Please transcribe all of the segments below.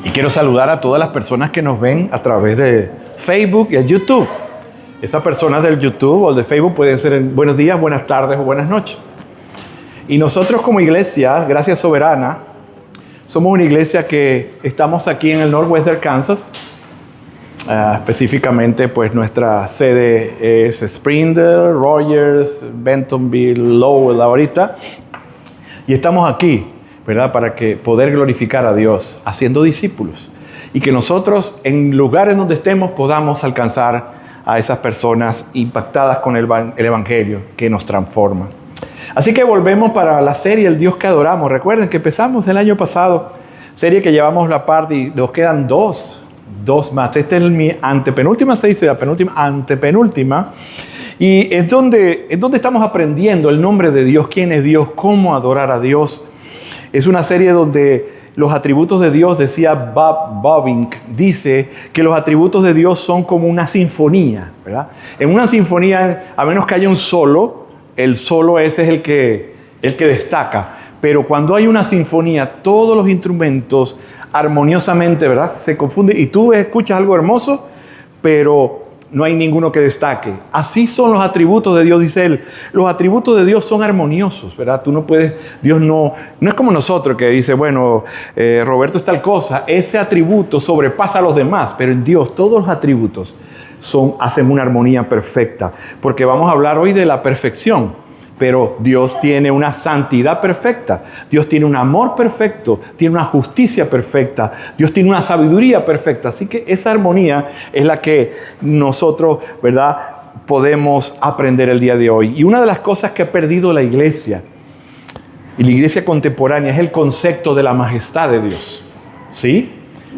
Y quiero saludar a todas las personas que nos ven a través de Facebook y el YouTube. Esas personas del YouTube o de Facebook pueden ser en buenos días, buenas tardes o buenas noches. Y nosotros como iglesia, Gracia Soberana, somos una iglesia que estamos aquí en el Northwest de Kansas. Específicamente, pues nuestra sede es Springdale, Rogers, Bentonville, Lowell ahorita. Y estamos aquí, ¿verdad? Para que poder glorificar a Dios haciendo discípulos. Y que nosotros en lugares donde estemos podamos alcanzar a esas personas impactadas con el Evangelio que nos transforma. Así que volvemos para la serie El Dios que adoramos. Recuerden que empezamos el año pasado, serie que llevamos la parte y nos quedan dos más. Esta es mi antepenúltima, se dice la penúltima, antepenúltima. Y es donde estamos aprendiendo el nombre de Dios, quién es Dios, cómo adorar a Dios. Es una serie donde los atributos de Dios, decía Bob Bobbing, dice que los atributos de Dios son como una sinfonía, ¿verdad? En una sinfonía, a menos que haya un solo, el solo ese es el que destaca. Pero cuando hay una sinfonía, todos los instrumentos armoniosamente, ¿verdad?, se confunden y tú escuchas algo hermoso, pero no hay ninguno que destaque. Así son los atributos de Dios, dice él. Los atributos de Dios son armoniosos, ¿verdad? Tú no puedes, Dios no es como nosotros que dice, bueno, Roberto es tal cosa. Ese atributo sobrepasa a los demás, pero en Dios todos los atributos hacen una armonía perfecta. Porque vamos a hablar hoy de la perfección. Pero Dios tiene una santidad perfecta, Dios tiene un amor perfecto, tiene una justicia perfecta, Dios tiene una sabiduría perfecta. Así que esa armonía es la que nosotros, ¿verdad?, podemos aprender el día de hoy. Y una de las cosas que ha perdido la iglesia, y la iglesia contemporánea, es el concepto de la majestad de Dios. ¿Sí?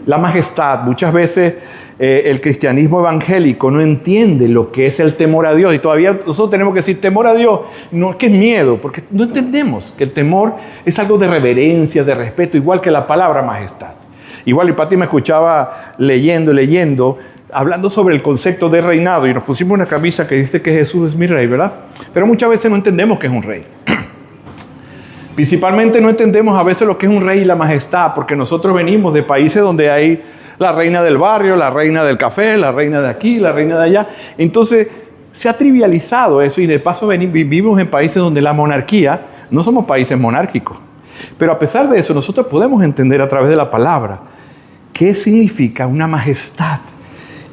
La majestad, muchas veces el cristianismo evangélico no entiende lo que es el temor a Dios. Y todavía nosotros tenemos que decir temor a Dios, no que es miedo, porque no entendemos que el temor es algo de reverencia, de respeto, igual que la palabra majestad. Igual, y Pati me escuchaba leyendo, hablando sobre el concepto de reinado, y nos pusimos una camisa que dice que Jesús es mi rey, ¿verdad? Pero muchas veces no entendemos que es un rey. Principalmente no entendemos a veces lo que es un rey y la majestad, porque nosotros venimos de países donde hay la reina del barrio, la reina del café, la reina de aquí, la reina de allá. Entonces se ha trivializado eso y de paso vivimos en países donde la monarquía, no somos países monárquicos. Pero a pesar de eso, nosotros podemos entender a través de la palabra qué significa una majestad.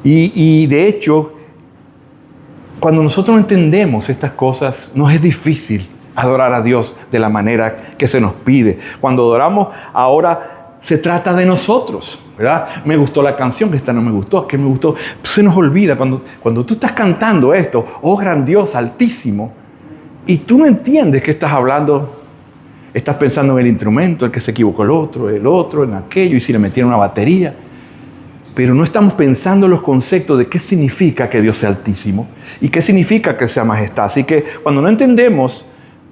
Y de hecho, cuando nosotros entendemos estas cosas, nos es difícil adorar a Dios de la manera que se nos pide. Cuando adoramos, ahora se trata de nosotros, ¿verdad? Me gustó la canción, que esta no me gustó, que me gustó. Se nos olvida cuando tú estás cantando esto, oh gran Dios, altísimo, y tú no entiendes que estás hablando, estás pensando en el instrumento, el que se equivocó el otro, en aquello, y si le metieron una batería. Pero no estamos pensando en los conceptos de qué significa que Dios sea altísimo y qué significa que sea majestad. Así que cuando no entendemos,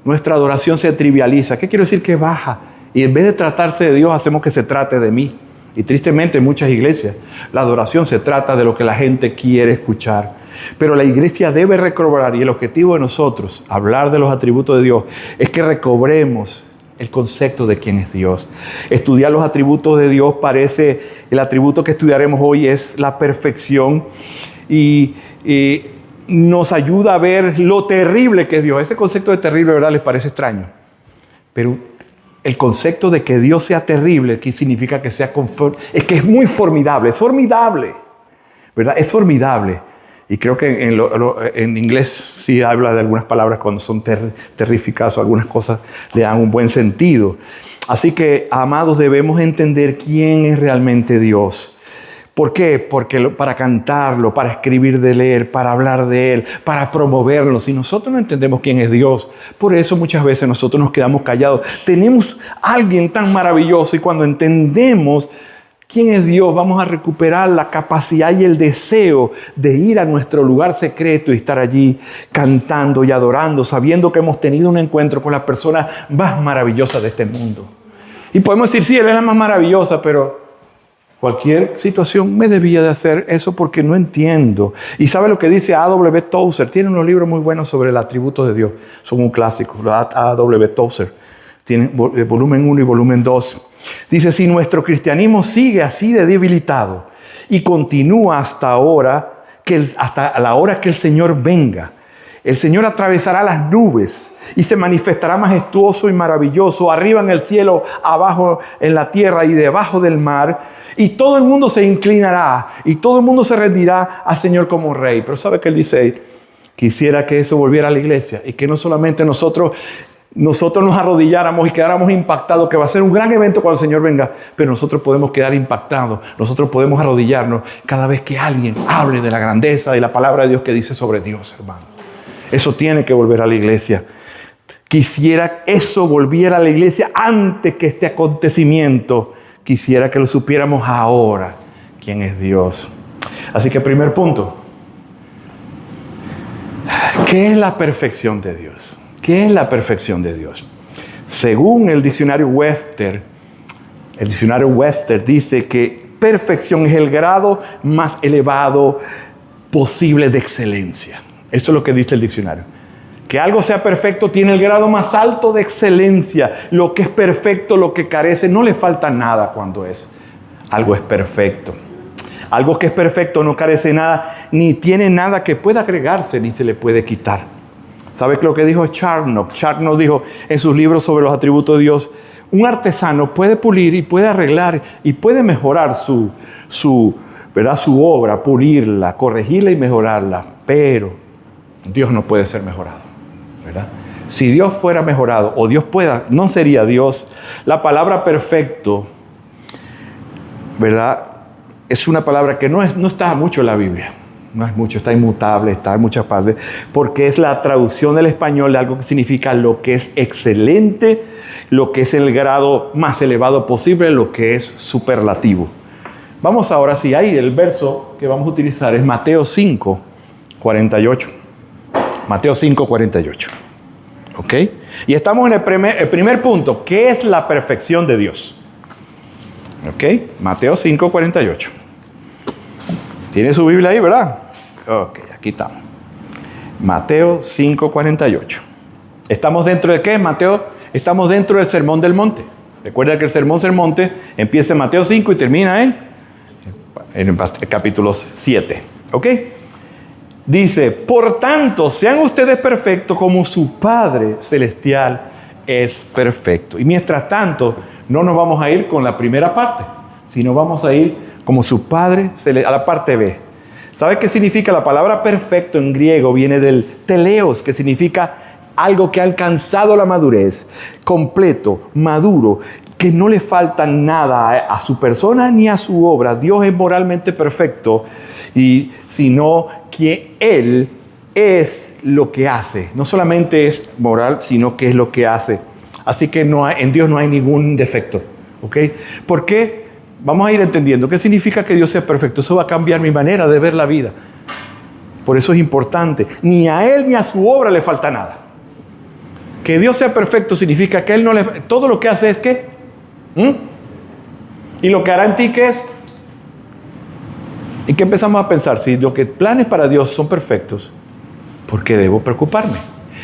nuestra adoración se trivializa. ¿Qué quiero decir? Que baja. Y en vez de tratarse de Dios, hacemos que se trate de mí. Y tristemente en muchas iglesias, la adoración se trata de lo que la gente quiere escuchar. Pero la iglesia debe recobrar, y el objetivo de nosotros, hablar de los atributos de Dios, es que recobremos el concepto de quién es Dios. Estudiar los atributos de Dios el atributo que estudiaremos hoy es la perfección. Y nos ayuda a ver lo terrible que es Dios. Ese concepto de terrible, ¿verdad?, les parece extraño. Pero el concepto de que Dios sea terrible, ¿qué significa que sea conforme? Es que es muy formidable, ¿verdad? Es formidable. Y creo que en inglés sí habla de algunas palabras cuando son terrificadas o algunas cosas le dan un buen sentido. Así que, amados, debemos entender quién es realmente Dios. ¿Por qué? Porque para cantarlo, para escribir de Él, para hablar de Él, para promoverlo. Si nosotros no entendemos quién es Dios, por eso muchas veces nosotros nos quedamos callados. Tenemos a alguien tan maravilloso y cuando entendemos quién es Dios, vamos a recuperar la capacidad y el deseo de ir a nuestro lugar secreto y estar allí cantando y adorando, sabiendo que hemos tenido un encuentro con la persona más maravillosa de este mundo. Y podemos decir, sí, Él es la más maravillosa, pero cualquier situación me debía de hacer eso porque no entiendo. Y ¿sabe lo que dice A.W. Tozer? Tiene unos libros muy buenos sobre el atributo de Dios. Son un clásico, A.W. Tozer. Tiene volumen 1 y volumen 2. Dice, si nuestro cristianismo sigue así de debilitado y continúa hasta la hora que el Señor venga, el Señor atravesará las nubes y se manifestará majestuoso y maravilloso, arriba en el cielo, abajo en la tierra y debajo del mar. Y todo el mundo se inclinará y todo el mundo se rendirá al Señor como Rey. Pero ¿sabe qué Él dice? Quisiera que eso volviera a la iglesia y que no solamente nosotros nos arrodilláramos y quedáramos impactados, que va a ser un gran evento cuando el Señor venga, pero nosotros podemos quedar impactados, nosotros podemos arrodillarnos cada vez que alguien hable de la grandeza y la palabra de Dios que dice sobre Dios, hermano. Eso tiene que volver a la iglesia. Quisiera eso volviera a la iglesia antes que este acontecimiento. Quisiera que lo supiéramos ahora, quién es Dios. Así que primer punto, ¿qué es la perfección de Dios? ¿Qué es la perfección de Dios? Según el diccionario Webster dice que perfección es el grado más elevado posible de excelencia. Eso es lo que dice el diccionario. Que algo sea perfecto tiene el grado más alto de excelencia. Lo que es perfecto, lo que carece, no le falta nada cuando algo es perfecto. Algo que es perfecto no carece nada, ni tiene nada que pueda agregarse, ni se le puede quitar. ¿Sabes lo que dijo Charnock? Charnock dijo en sus libros sobre los atributos de Dios, un artesano puede pulir y puede arreglar y puede mejorar su obra, pulirla, corregirla y mejorarla, pero Dios no puede ser mejorado, ¿verdad? Si Dios fuera mejorado, o Dios pueda, no sería Dios. La palabra perfecto, ¿verdad? Es una palabra que no está mucho en la Biblia. No es mucho, está inmutable, está en muchas partes, porque es la traducción del español de algo que significa lo que es excelente, lo que es el grado más elevado posible, lo que es superlativo. Vamos ahora, sí, ahí el verso que vamos a utilizar es Mateo 5, 48. Mateo 5, 48. ¿Ok? Y estamos en el primer punto. ¿Qué es la perfección de Dios? ¿Ok? Mateo 5, 48. ¿Tiene su Biblia ahí, verdad? Ok, aquí estamos. Mateo 5, 48. ¿Estamos dentro de qué, Mateo? Estamos dentro del Sermón del Monte. Recuerda que el Sermón del Monte empieza en Mateo 5 y termina en el capítulo 7. ¿Ok? Dice, por tanto, sean ustedes perfectos como su Padre Celestial es perfecto. Y mientras tanto, no nos vamos a ir con la primera parte, sino vamos a ir como su Padre Celestial, a la parte B. ¿Sabe qué significa? La palabra perfecto en griego viene del teleos, que significa algo que ha alcanzado la madurez, completo, maduro, que no le falta nada a su persona ni a su obra. Dios es moralmente perfecto, y sino que Él es lo que hace. No solamente es moral, sino que es lo que hace. Así que en Dios no hay ningún defecto. ¿Ok? ¿Por qué? Vamos a ir entendiendo. ¿Qué significa que Dios sea perfecto? Eso va a cambiar mi manera de ver la vida. Por eso es importante. Ni a Él ni a su obra le falta nada. Que Dios sea perfecto significa que Él no le... Todo lo que hace es ¿qué? Y lo que hará en ti, ¿qué es? ¿Y qué empezamos a pensar? Si los planes para Dios son perfectos, ¿por qué debo preocuparme?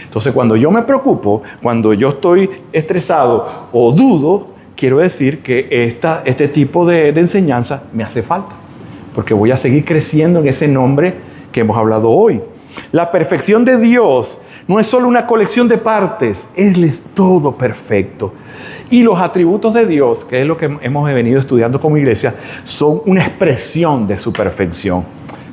Entonces, cuando yo me preocupo, cuando yo estoy estresado o dudo, quiero decir que este tipo de enseñanza me hace falta, porque voy a seguir creciendo en ese nombre que hemos hablado hoy. La perfección de Dios no es solo una colección de partes, Él es todo perfecto. Y los atributos de Dios, que es lo que hemos venido estudiando como iglesia, son una expresión de su perfección.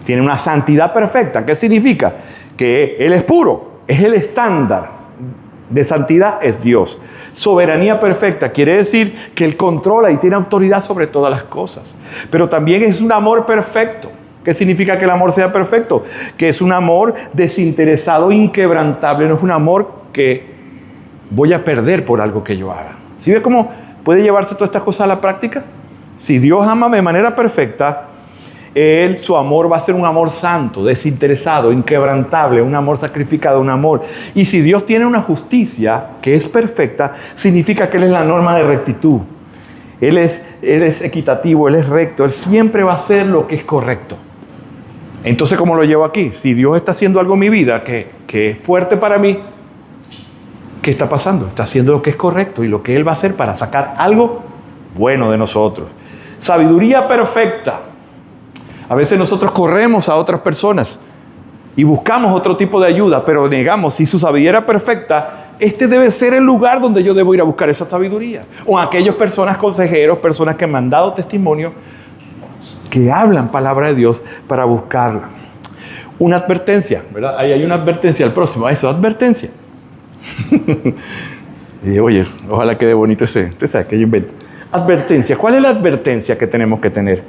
Tiene una santidad perfecta. ¿Qué significa? Que Él es puro, es el estándar de santidad, es Dios. Soberanía perfecta quiere decir que Él controla y tiene autoridad sobre todas las cosas. Pero también es un amor perfecto. ¿Qué significa que el amor sea perfecto? Que es un amor desinteresado, inquebrantable. No es un amor que voy a perder por algo que yo haga. ¿Sí ves cómo puede llevarse todas estas cosas a la práctica? Si Dios ama de manera perfecta, su amor va a ser un amor santo, desinteresado, inquebrantable, un amor sacrificado, un amor. Y si Dios tiene una justicia que es perfecta, significa que Él es la norma de rectitud. Él es equitativo, Él es recto, Él siempre va a hacer lo que es correcto. Entonces, ¿cómo lo llevo aquí? Si Dios está haciendo algo en mi vida que es fuerte para mí, ¿qué está pasando? Está haciendo lo que es correcto y lo que Él va a hacer para sacar algo bueno de nosotros. Sabiduría perfecta. A veces nosotros corremos a otras personas y buscamos otro tipo de ayuda, pero negamos, si su sabiduría era perfecta, este debe ser el lugar donde yo debo ir a buscar esa sabiduría. O aquellas personas consejeros, personas que me han dado testimonio, que hablan palabra de Dios para buscarla. Una advertencia, ¿verdad? Ahí hay una advertencia al próximo, a eso, advertencia. Y oye, ojalá quede bonito ese, usted sabe que yo invento. Advertencia, ¿cuál es la advertencia que tenemos que tener?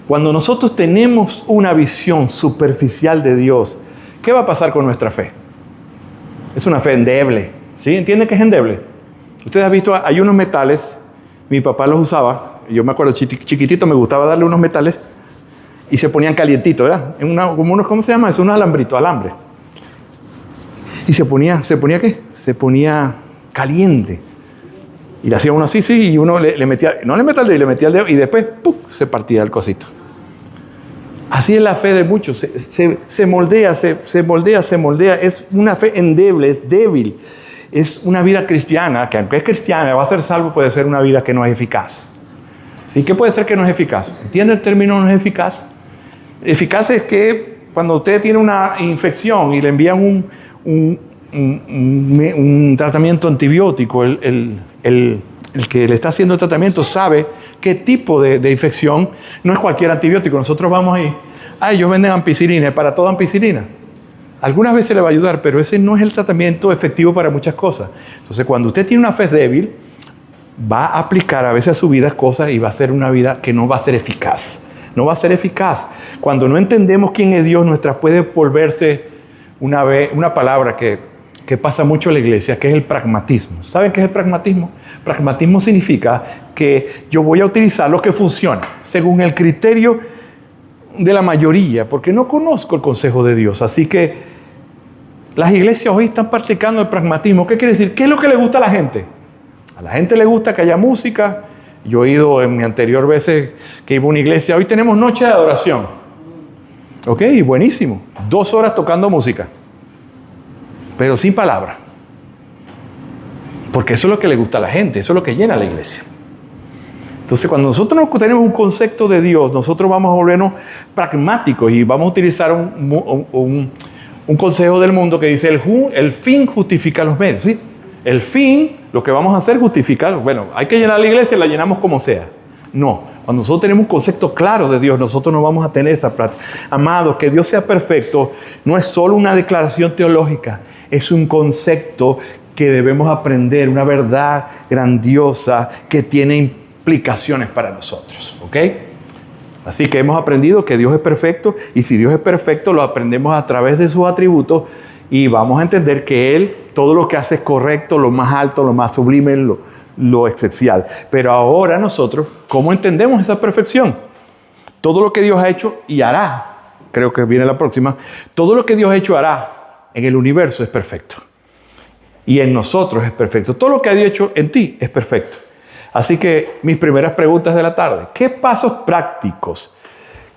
Cuando nosotros tenemos una visión superficial de Dios, ¿qué va a pasar con nuestra fe? Es una fe endeble, ¿sí? ¿Entienden que es endeble? Ustedes han visto, hay unos metales, mi papá los usaba, yo me acuerdo chiquitito me gustaba darle unos metales y se ponían calientitos, ¿verdad? ¿Cómo se llama eso? Un alambrito, alambre. Y se ponía ¿qué? Se ponía caliente. Y le hacía uno así, sí, y uno le metía, no le metía el dedo, le metía el dedo y después, ¡pum!, se partía el cosito. Así es la fe de muchos, se moldea, es una fe endeble, es débil. Es una vida cristiana, que aunque es cristiana, va a ser salvo, puede ser una vida que no es eficaz. ¿Sí? ¿Qué puede ser que no es eficaz? ¿Entiende el término no es eficaz? Eficaz es que cuando usted tiene una infección y le envían un tratamiento antibiótico, el que le está haciendo el tratamiento sabe qué tipo de infección, no es cualquier antibiótico. Nosotros vamos ahí, ellos venden ampicilina, para todo ampicilina. Algunas veces le va a ayudar, pero ese no es el tratamiento efectivo para muchas cosas. Entonces, cuando usted tiene una fe débil, va a aplicar a veces a su vida cosas y va a ser una vida que no va a ser eficaz. No va a ser eficaz. Cuando no entendemos quién es Dios, nuestra puede volverse una palabra que pasa mucho en la iglesia, que es el pragmatismo. ¿Saben qué es el pragmatismo? Pragmatismo significa que yo voy a utilizar lo que funciona según el criterio de la mayoría, porque no conozco el consejo de Dios. Así que las iglesias hoy están practicando el pragmatismo. ¿Qué quiere decir? ¿Qué es lo que le gusta a la gente? A la gente le gusta que haya música. Yo he ido en mi anterior veces que iba a una iglesia. Hoy tenemos noche de adoración. Ok, buenísimo. 2 horas tocando música, pero sin palabra. Porque eso es lo que le gusta a la gente, eso es lo que llena la iglesia. Entonces, cuando nosotros no tenemos un concepto de Dios, nosotros vamos a volvernos pragmáticos y vamos a utilizar un consejo del mundo que dice el fin justifica los medios. ¿Sí? El fin, lo que vamos a hacer, justificar. Bueno, hay que llenar la iglesia y la llenamos como sea. No, cuando nosotros tenemos un concepto claro de Dios, nosotros no vamos a tener esa práctica. Amados, que Dios sea perfecto no es solo una declaración teológica, es un concepto que debemos aprender, una verdad grandiosa que tiene implicaciones para nosotros. ¿Ok? Así que hemos aprendido que Dios es perfecto, y si Dios es perfecto, lo aprendemos a través de sus atributos y vamos a entender que Él, todo lo que hace es correcto, lo más alto, lo más sublime, lo esencial. Pero ahora nosotros, ¿cómo entendemos esa perfección? Todo lo que Dios ha hecho y hará, creo que viene la próxima, todo lo que Dios ha hecho y hará en el universo es perfecto. Y en nosotros es perfecto. Todo lo que ha hecho en ti es perfecto. Así que mis primeras preguntas de la tarde: ¿qué pasos prácticos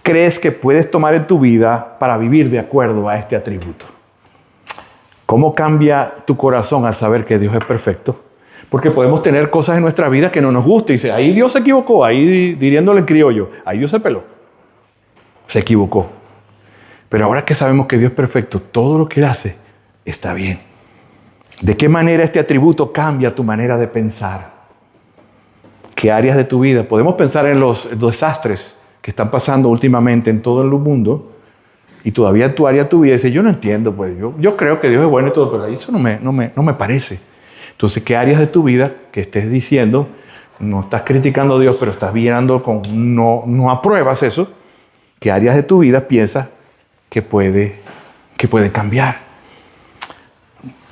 crees que puedes tomar en tu vida para vivir de acuerdo a este atributo? ¿Cómo cambia tu corazón al saber que Dios es perfecto? Porque podemos tener cosas en nuestra vida que no nos gustan. Y dice, ahí Dios se equivocó, ahí diriéndole en criollo, ahí Dios se peló. Se equivocó. Pero ahora que sabemos que Dios es perfecto, todo lo que Él hace está bien. ¿De qué manera este atributo cambia tu manera de pensar? ¿Qué áreas de tu vida? Podemos pensar en los desastres que están pasando últimamente en todo el mundo, y todavía en tu área de tu vida dices, yo no entiendo, pues yo creo que Dios es bueno y todo, pero eso no me parece. Entonces, ¿qué áreas de tu vida que estés diciendo, no estás criticando a Dios, pero estás viendo no apruebas eso? ¿Qué áreas de tu vida piensas que pueden cambiar?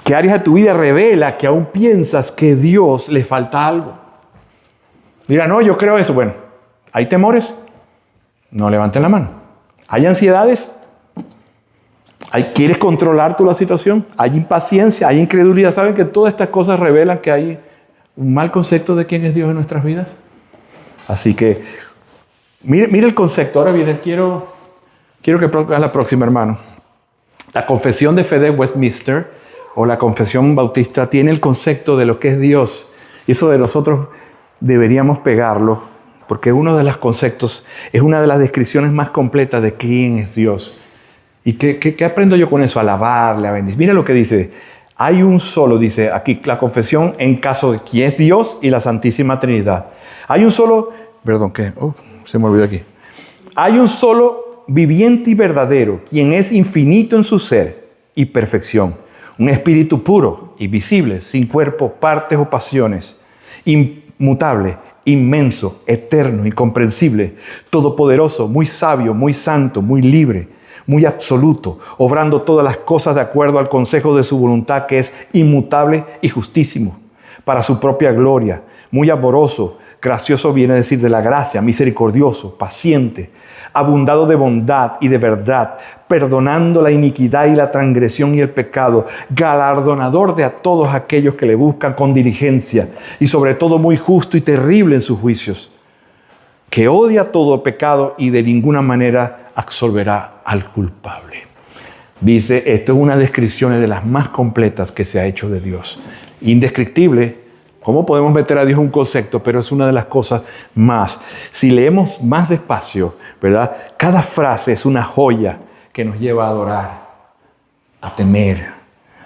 ¿Qué áreas de tu vida revela que aún piensas que a Dios le falta algo? Mira, no, yo creo eso. Bueno, ¿hay temores? No levanten la mano. ¿Hay ansiedades? ¿Quieres controlar tú la situación? ¿Hay impaciencia? ¿Hay incredulidad? ¿Saben que todas estas cosas revelan que hay un mal concepto de quién es Dios en nuestras vidas? Así que, mire el concepto. Ahora viene, quiero que hagas la próxima, hermano. La Confesión de Fe de Westminster o la confesión bautista tiene el concepto de lo que es Dios. Y eso de nosotros deberíamos pegarlo, porque uno de los conceptos es una de las descripciones más completas de quién es Dios. ¿Y qué aprendo yo con eso? Alabarle, a bendecir. Mira lo que dice. Hay un solo, dice aquí la confesión en caso de quién es Dios y la Santísima Trinidad. Hay un solo, perdón, ¿qué? Se me olvidó aquí. Hay un solo viviente y verdadero, quien es infinito en su ser y perfección. Un espíritu puro y visible, sin cuerpo, partes o pasiones. Inmutable, inmenso, eterno, incomprensible, todopoderoso, muy sabio, muy santo, muy libre, muy absoluto, obrando todas las cosas de acuerdo al consejo de su voluntad, que es inmutable y justísimo, para su propia gloria, muy amoroso, gracioso viene a decir de la gracia, misericordioso, paciente, abundado de bondad y de verdad, perdonando la iniquidad y la transgresión y el pecado, galardonador de a todos aquellos que le buscan con diligencia, y sobre todo muy justo y terrible en sus juicios, que odia todo pecado y de ninguna manera absolverá al culpable. Dice, esto es una descripción de las más completas que se ha hecho de Dios. Indescriptible. ¿Cómo podemos meter a Dios en un concepto? Pero es una de las cosas más. Si leemos más despacio, ¿verdad? Cada frase es una joya que nos lleva a adorar, a temer,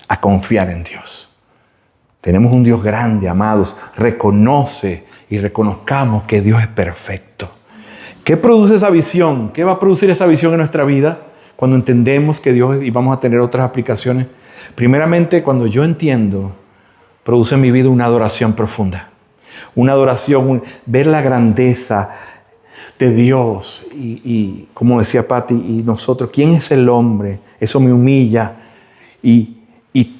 a confiar en Dios. Tenemos un Dios grande, amados. Reconoce y reconozcamos que Dios es perfecto. ¿Qué produce esa visión? ¿Qué va a producir esa visión en nuestra vida cuando entendemos que Dios, y vamos a tener otras aplicaciones? Primeramente, cuando yo entiendo, produce en mi vida una adoración profunda. Una adoración, ver la grandeza de Dios. Y como decía Patti, y nosotros, ¿quién es el hombre? Eso me humilla y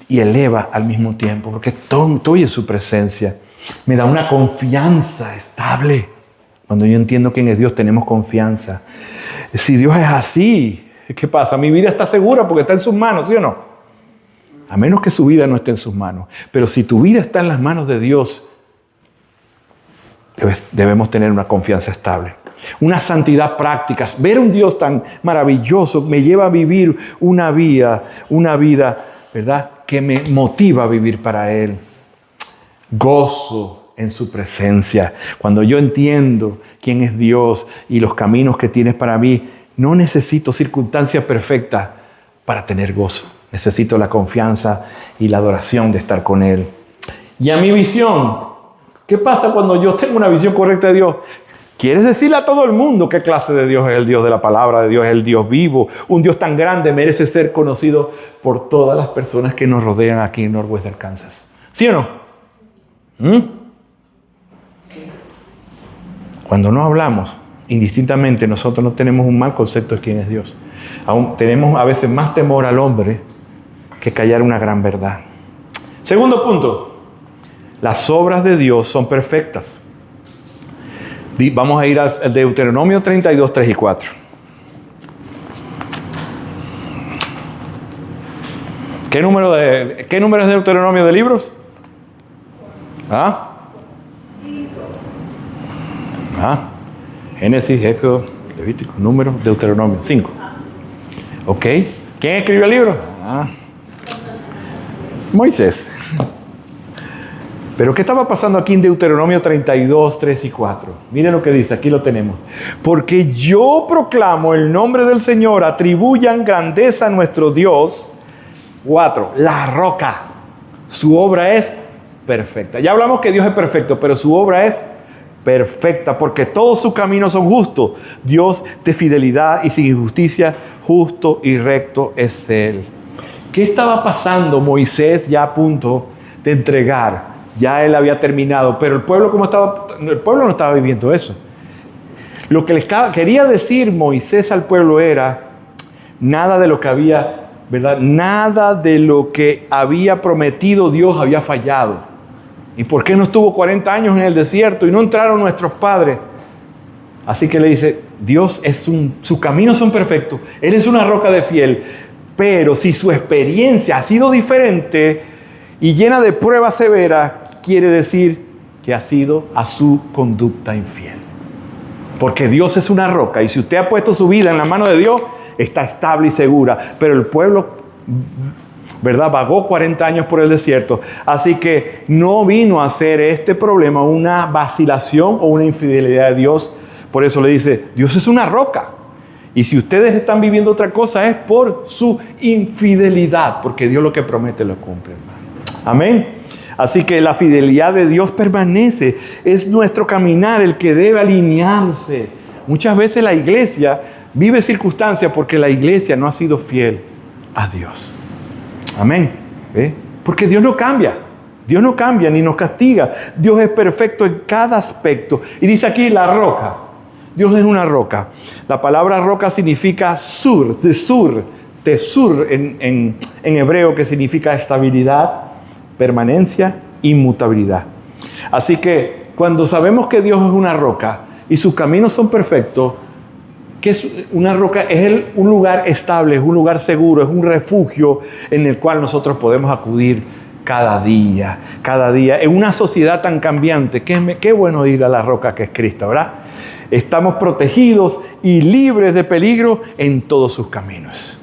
eleva al mismo tiempo, porque estoy en su presencia. Me da una confianza estable. Cuando yo entiendo quién es Dios, tenemos confianza. Si Dios es así, ¿qué pasa? Mi vida está segura porque está en sus manos, ¿sí o no? A menos que su vida no esté en sus manos. Pero si tu vida está en las manos de Dios, debemos tener una confianza estable. Una santidad práctica. Ver un Dios tan maravilloso me lleva a vivir una vida, ¿verdad?, que me motiva a vivir para Él. Gozo en su presencia. Cuando yo entiendo quién es Dios y los caminos que tienes para mí, no necesito circunstancias perfectas para tener gozo. Necesito la confianza y la adoración de estar con Él. Y a mi visión, ¿qué pasa cuando yo tengo una visión correcta de Dios? ¿Quieres decirle a todo el mundo qué clase de Dios es el Dios de la palabra de Dios, es el Dios vivo? Un Dios tan grande merece ser conocido por todas las personas que nos rodean aquí en Northwest Arkansas. ¿Sí o no? Cuando no hablamos, indistintamente, nosotros no tenemos un mal concepto de quién es Dios. Aún tenemos a veces más temor al hombre que callar una gran verdad. Segundo punto, las obras de Dios son perfectas. Vamos a ir al Deuteronomio 32, 3 y 4. ¿Qué número es Deuteronomio de libros? Génesis, Éxodo, Levítico, Número, Deuteronomio, 5. ¿Ok? ¿Quién escribió el libro? Moisés. Pero ¿qué estaba pasando aquí en Deuteronomio 32, 3 y 4? Miren lo que dice, aquí lo tenemos. Porque yo proclamo el nombre del Señor, atribuyan grandeza a nuestro Dios. 4. La roca. Su obra es perfecta. Ya hablamos que Dios es perfecto, pero su obra es perfecta, porque todos sus caminos son justos. Dios de fidelidad y sin injusticia, justo y recto es Él. ¿Qué estaba pasando? Moisés ya a punto de entregar. Ya él había terminado, pero el pueblo no estaba viviendo eso. Lo que les quería decir Moisés al pueblo era, nada de lo que había, ¿verdad? Nada de lo que había prometido Dios había fallado. ¿Y por qué no estuvo 40 años en el desierto y no entraron nuestros padres? Así que le dice, Dios sus caminos son perfectos, Él es una roca de fiel, pero si su experiencia ha sido diferente y llena de pruebas severas, quiere decir que ha sido a su conducta infiel. Porque Dios es una roca y si usted ha puesto su vida en la mano de Dios, está estable y segura. Pero el pueblo ¿verdad? Vagó 40 años por el desierto. Así que no vino a ser este problema una vacilación o una infidelidad de Dios. Por eso le dice, Dios es una roca. Y si ustedes están viviendo otra cosa es por su infidelidad, porque Dios lo que promete lo cumple, hermano. Amén. Así que la fidelidad de Dios permanece. Es nuestro caminar el que debe alinearse. Muchas veces la iglesia vive circunstancias porque la iglesia no ha sido fiel a Dios. Amén. ¿Ve? Porque Dios no cambia. Dios no cambia ni nos castiga. Dios es perfecto en cada aspecto. Y dice aquí la roca. Dios es una roca. La palabra roca significa sur, tesur en hebreo, que significa estabilidad, permanencia, inmutabilidad. Así que cuando sabemos que Dios es una roca y sus caminos son perfectos, que es una roca, es un lugar estable, es un lugar seguro, es un refugio en el cual nosotros podemos acudir cada día, en una sociedad tan cambiante. Qué bueno ir a la roca que es Cristo, ¿verdad? Estamos protegidos y libres de peligro en todos sus caminos.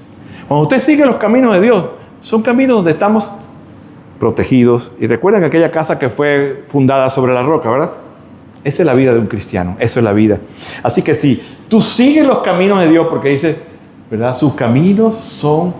Cuando usted sigue los caminos de Dios, son caminos donde estamos protegidos. Y recuerden aquella casa que fue fundada sobre la roca, ¿verdad? Esa es la vida de un cristiano, eso es la vida. Así que si tú sigues los caminos de Dios, porque dice, ¿verdad? Sus caminos son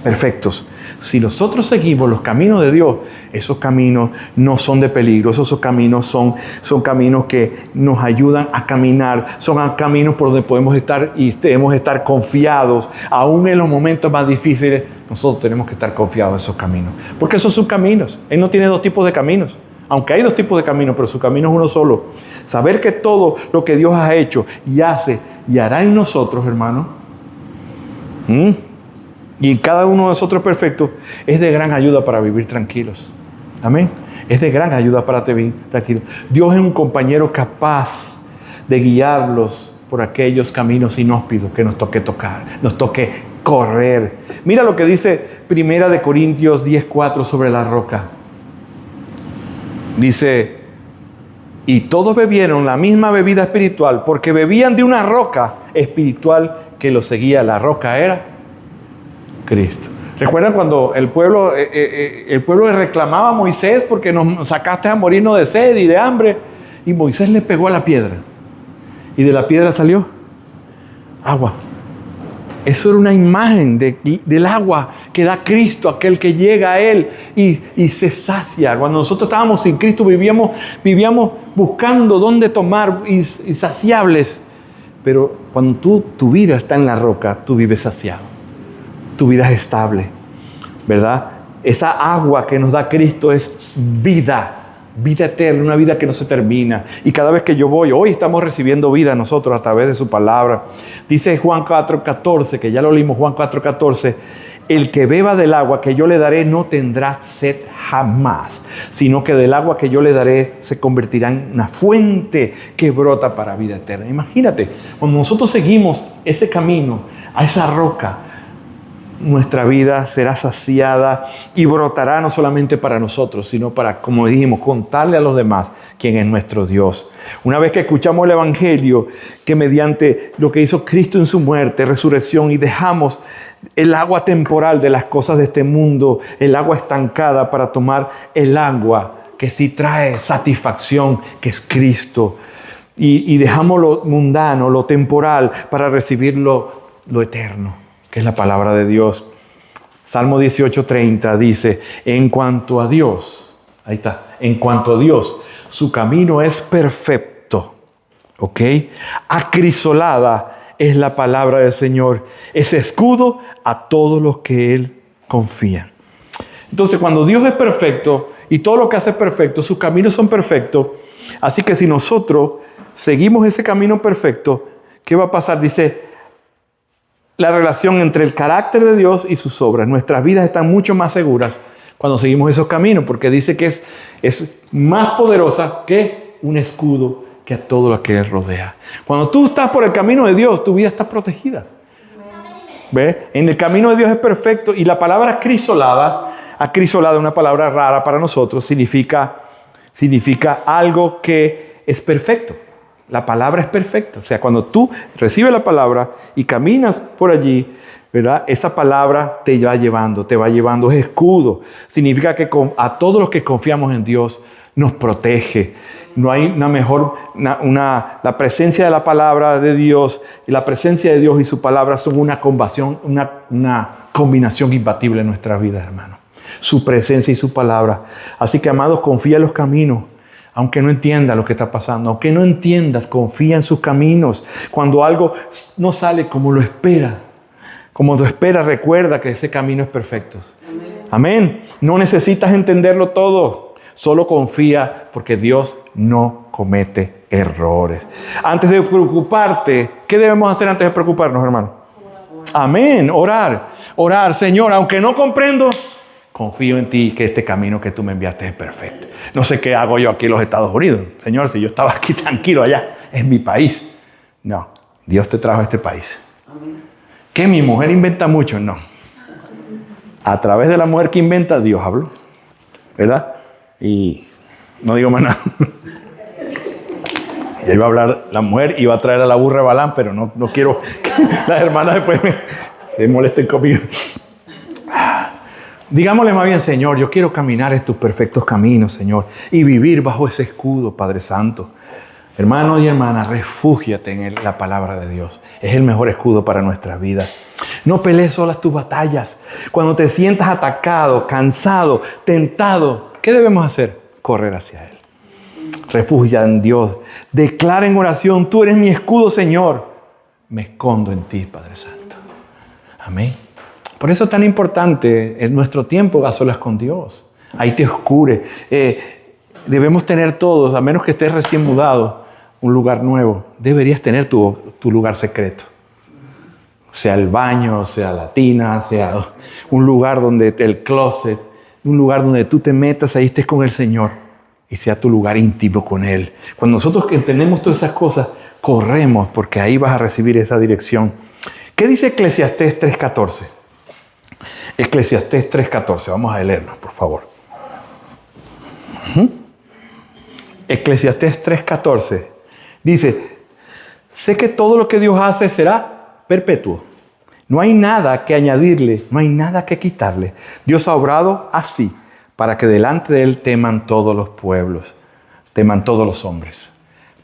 perfectos. Si nosotros seguimos los caminos de Dios, esos caminos no son de peligro, esos caminos son caminos que nos ayudan a caminar, son caminos por donde podemos estar y debemos estar confiados. Aún en los momentos más difíciles, nosotros tenemos que estar confiados en esos caminos, porque esos son caminos. Él no tiene dos tipos de caminos, aunque hay dos tipos de caminos, pero su camino es uno solo. Saber que todo lo que Dios ha hecho y hace y hará en nosotros, hermano, y cada uno de nosotros perfecto, es de gran ayuda para vivir tranquilos. Amén. Es de gran ayuda para vivir tranquilos. Dios es un compañero capaz de guiarlos por aquellos caminos inhóspidos que nos toque tocar, nos toque correr. Mira lo que dice 1 Corintios 10:4 sobre la roca. Dice, y todos bebieron la misma bebida espiritual, porque bebían de una roca espiritual que los seguía. La roca era Cristo. ¿Recuerdan cuando el pueblo le reclamaba a Moisés porque nos sacaste a morirnos de sed y de hambre? Y Moisés le pegó a la piedra. Y de la piedra salió agua. Eso era una imagen del agua que da Cristo, aquel que llega a Él y se sacia. Cuando nosotros estábamos sin Cristo, vivíamos buscando dónde tomar y saciables. Pero cuando tu vida está en la roca, tú vives saciado. Tu vida es estable, ¿verdad? Esa agua que nos da Cristo es vida eterna, una vida que no se termina. Y cada vez que yo voy, hoy estamos recibiendo vida nosotros a través de su palabra. Dice Juan 4:14, que ya lo leímos, Juan 4:14, el que beba del agua que yo le daré no tendrá sed jamás, sino que del agua que yo le daré se convertirá en una fuente que brota para vida eterna. Imagínate, cuando nosotros seguimos ese camino, a esa roca, nuestra vida será saciada y brotará no solamente para nosotros, sino para, como dijimos, contarle a los demás quién es nuestro Dios. Una vez que escuchamos el Evangelio, que mediante lo que hizo Cristo en su muerte, resurrección, y dejamos el agua temporal de las cosas de este mundo, el agua estancada, para tomar el agua que sí trae satisfacción, que es Cristo, y dejamos lo mundano, lo temporal, para recibir lo eterno, que es la palabra de Dios. Salmo 18:30 dice, en cuanto a Dios, ahí está, en cuanto a Dios, su camino es perfecto, ¿ok? Acrisolada es la palabra del Señor, es escudo a todos los que Él confían. Entonces, cuando Dios es perfecto y todo lo que hace es perfecto, sus caminos son perfectos. Así que si nosotros seguimos ese camino perfecto, ¿qué va a pasar? Dice, la relación entre el carácter de Dios y sus obras. Nuestras vidas están mucho más seguras cuando seguimos esos caminos, porque dice que es más poderosa que un escudo que a todo lo que Él rodea. Cuando tú estás por el camino de Dios, tu vida está protegida. ¿Ves? En el camino de Dios es perfecto. Y la palabra acrisolada, una palabra rara para nosotros, significa algo que es perfecto. La palabra es perfecta. O sea, cuando tú recibes la palabra y caminas por allí, ¿verdad? Esa palabra te va llevando, es escudo. Significa que a todos los que confiamos en Dios nos protege. No hay una mejor, la presencia de la palabra de Dios y la presencia de Dios y su palabra son una combinación imbatible en nuestras vidas, hermano. Su presencia y su palabra. Así que, amados, confía en los caminos. Aunque no entiendas lo que está pasando, aunque no entiendas, confía en sus caminos. Cuando algo no sale como lo espera, recuerda que ese camino es perfecto. Amén. No necesitas entenderlo todo. Solo confía porque Dios no comete errores. Antes de preocuparte, ¿qué debemos hacer antes de preocuparnos, hermano? Amén. Orar, Señor, aunque no comprendo, confío en ti que este camino que tú me enviaste es perfecto. No sé qué hago yo aquí en los Estados Unidos. Señor, si yo estaba aquí tranquilo allá, es mi país. No, Dios te trajo a este país. ¿Qué? ¿Mi mujer inventa mucho? No. A través de la mujer que inventa, Dios habló. ¿Verdad? Y no digo más nada. Ya iba a hablar, la mujer iba a traer a la burra de Balaam, pero no quiero que las hermanas después se molesten conmigo. Digámosle más bien, Señor, yo quiero caminar en tus perfectos caminos, Señor, y vivir bajo ese escudo, Padre Santo. Hermanos y hermanas, refúgiate en la palabra de Dios. Es el mejor escudo para nuestras vidas. No pelees solas tus batallas. Cuando te sientas atacado, cansado, tentado, ¿qué debemos hacer? Correr hacia Él. Refugia en Dios. Declara en oración, tú eres mi escudo, Señor. Me escondo en ti, Padre Santo. Amén. Por eso es tan importante en nuestro tiempo a solas con Dios. Ahí te oscure. Debemos tener todos, a menos que estés recién mudado, un lugar nuevo. Deberías tener tu lugar secreto. Sea el baño, sea la tina, sea un lugar donde el closet, un lugar donde tú te metas, ahí estés con el Señor y sea tu lugar íntimo con Él. Cuando nosotros que entendemos todas esas cosas, corremos porque ahí vas a recibir esa dirección. ¿Qué dice Eclesiastés 3:14? Eclesiastés 3:14, vamos a leerlo, por favor. Eclesiastés 3:14 dice, sé que todo lo que Dios hace será perpetuo. No hay nada que añadirle, no hay nada que quitarle. Dios ha obrado así para que delante de Él teman todos los pueblos, teman todos los hombres.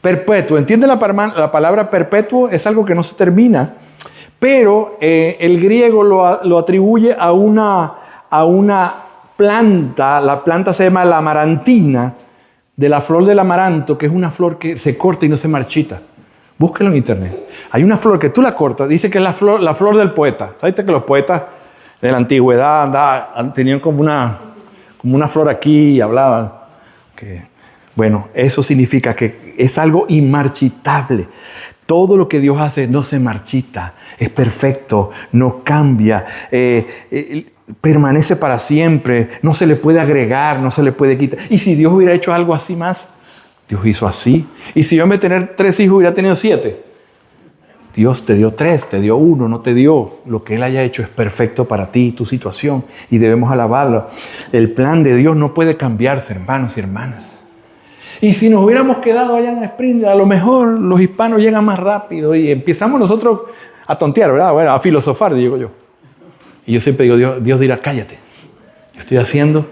Perpetuo, ¿entiende la palabra perpetuo? Es algo que no se termina, pero el griego lo atribuye a una planta. La planta se llama la amarantina, de la flor del amaranto, que es una flor que se corta y no se marchita. Búsquelo en internet. Hay una flor que tú la cortas, dice que es la flor del poeta. ¿Sabes que los poetas de la antigüedad tenían como una flor aquí y hablaban? Bueno, eso significa que es algo inmarchitable. Todo lo que Dios hace no se marchita, es perfecto, no cambia, permanece para siempre, no se le puede agregar, no se le puede quitar. Y si Dios hubiera hecho algo así más, Dios hizo así. Y si yo en vez de tener 3 hijos hubiera tenido 7, Dios te dio 3, te dio 1, no te dio. Lo que Él haya hecho es perfecto para ti y tu situación y debemos alabarlo. El plan de Dios no puede cambiarse, hermanos y hermanas. Y si nos hubiéramos quedado allá en Spring, a lo mejor los hispanos llegan más rápido y empezamos nosotros a tontear, ¿verdad? Bueno, a filosofar, digo yo. Y yo siempre digo, Dios dirá, cállate. Yo estoy haciendo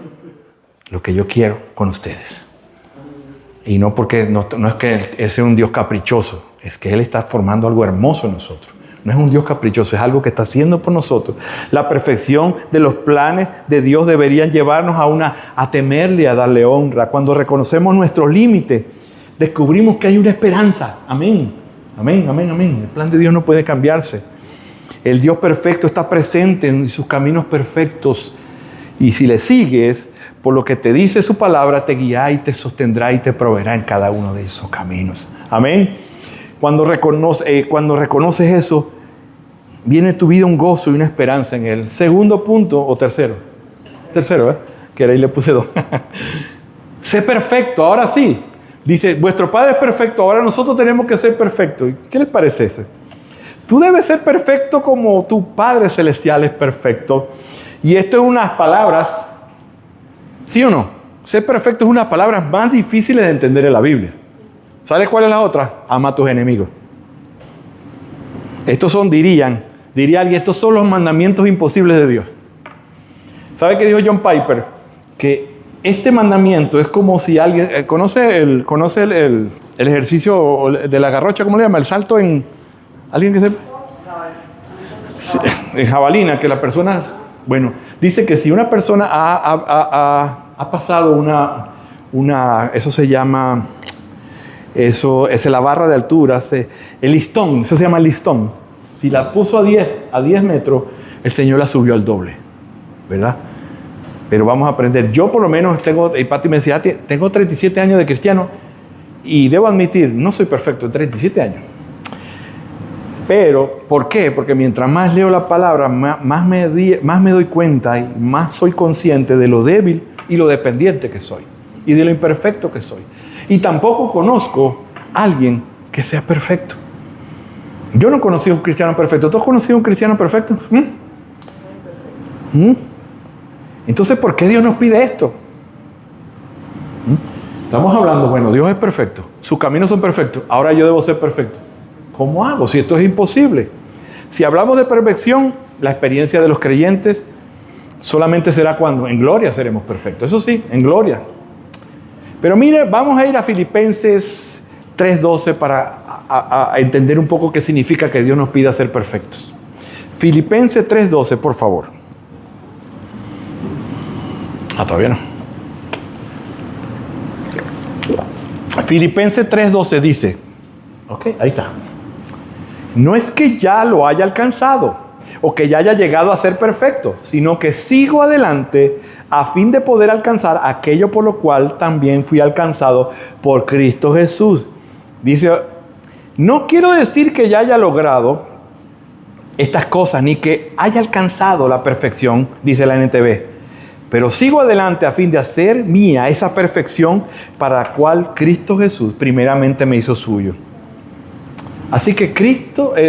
lo que yo quiero con ustedes. Y no porque no es que Él sea un Dios caprichoso, es que Él está formando algo hermoso en nosotros. No es un Dios caprichoso, es algo que está haciendo por nosotros. La perfección de los planes de Dios deberían llevarnos a temerle, a darle honra. Cuando reconocemos nuestros límites, descubrimos que hay una esperanza. Amén, amén, amén, amén. El plan de Dios no puede cambiarse. El Dios perfecto está presente en sus caminos perfectos. Y si le sigues, por lo que te dice su palabra, te guiará y te sostendrá y te proveerá en cada uno de esos caminos. Amén. Cuando reconoces eso, viene a tu vida un gozo y una esperanza en Él. Segundo punto, o tercero, que ahí le puse 2. Sé perfecto, ahora sí. Dice, vuestro Padre es perfecto, ahora nosotros tenemos que ser perfectos. ¿Qué les parece eso? Tú debes ser perfecto como tu Padre Celestial es perfecto. Y esto es unas palabras, ¿sí o no? Ser perfecto es una de las palabras más difíciles de entender en la Biblia. ¿Sabes cuál es la otra? Ama a tus enemigos. Estos son, diría alguien, estos son los mandamientos imposibles de Dios. ¿Sabe qué dijo John Piper? Que este mandamiento es como si alguien... ¿Conoce el ejercicio de la garrocha? ¿Cómo le llama? El salto en... ¿Alguien que sepa? Sí, en jabalina, que la persona... Bueno, dice que si una persona ha pasado una... Eso se llama... Eso es la barra de altura, el listón, eso se llama el listón. Si la puso a 10 metros, el Señor la subió al doble, ¿verdad? Pero vamos a aprender. Yo por lo menos y Pati me decía, tengo 37 años de cristiano y debo admitir, no soy perfecto, 37 años. Pero, ¿por qué? Porque mientras más leo la palabra, más me doy cuenta y más soy consciente de lo débil y lo dependiente que soy y de lo imperfecto que soy. Y tampoco conozco a alguien que sea perfecto. Yo no conocí a un cristiano perfecto. ¿Tú has conocido a un cristiano perfecto? Entonces, ¿por qué Dios nos pide esto? Estamos hablando, bueno, Dios es perfecto. Sus caminos son perfectos. Ahora yo debo ser perfecto. ¿Cómo hago? Si esto es imposible. Si hablamos de perfección, la experiencia de los creyentes solamente será cuando en gloria seremos perfectos. Eso sí, en gloria. Pero mire, vamos a ir a Filipenses 3:12 para entender un poco qué significa que Dios nos pida ser perfectos. Filipenses 3:12, por favor. Todavía no. Filipenses 3:12 dice, ok, ahí está. No es que ya lo haya alcanzado o que ya haya llegado a ser perfecto, sino que sigo adelante a fin de poder alcanzar aquello por lo cual también fui alcanzado por Cristo Jesús. Dice, no quiero decir que ya haya logrado estas cosas, ni que haya alcanzado la perfección, dice la NTV, pero sigo adelante a fin de hacer mía esa perfección para la cual Cristo Jesús primeramente me hizo suyo. Así que